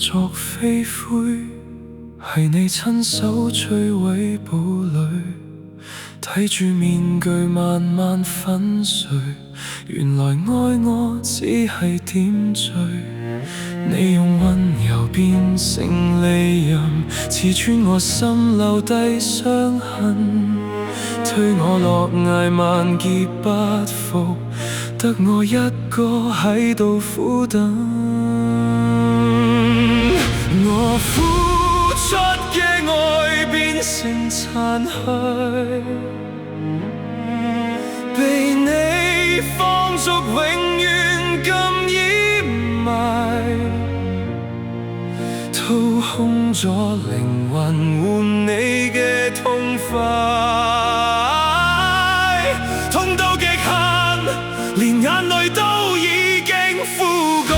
作飛灰，係你親手摧毀堡壘，睇住面具慢慢粉碎，原來愛我只係點綴。你用溫柔變成利刃，刺穿我心留低傷痕，推我落崖萬劫不復，得我一個喺度苦等。我付出嘅愛變成殘骸，被你放逐永遠咁掩埋，掏空咗靈魂換你嘅痛快，痛到極限，連眼淚都已經枯乾。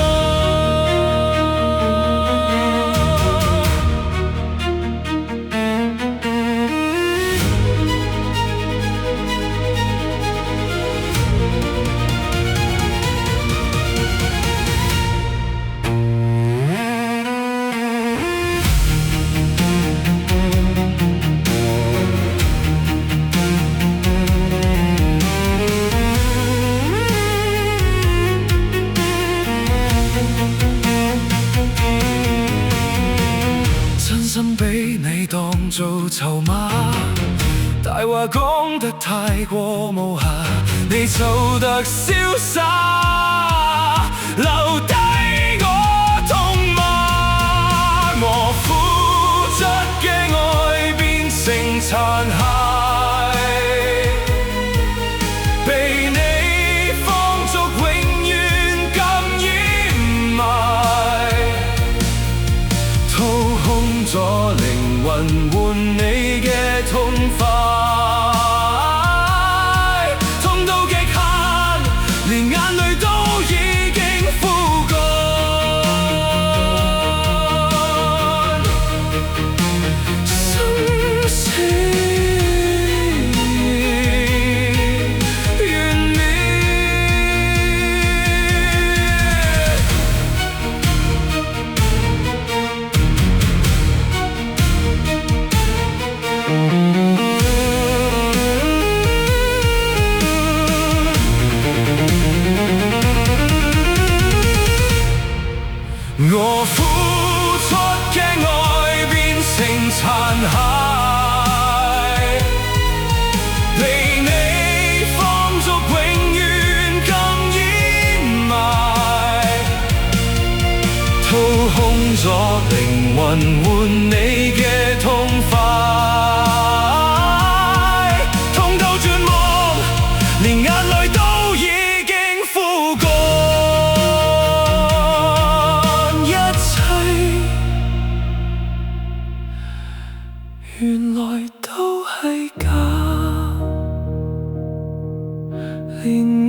俾你當做籌碼，大話講得太過無瑕，你走得瀟灑，留低我痛罵。我付出嘅愛變成殘骸，被你放逐永遠咁掩埋，掏空咗靈魂換你嘅痛快，痛到極限，連眼淚都已經枯乾。生死緣滅，我付出嘅愛變成殘骸，被你放逐永遠咁掩埋，掏空咗靈魂換你嘅痛快，痛到絕望，連眼淚都已經枯乾。原來都係假，連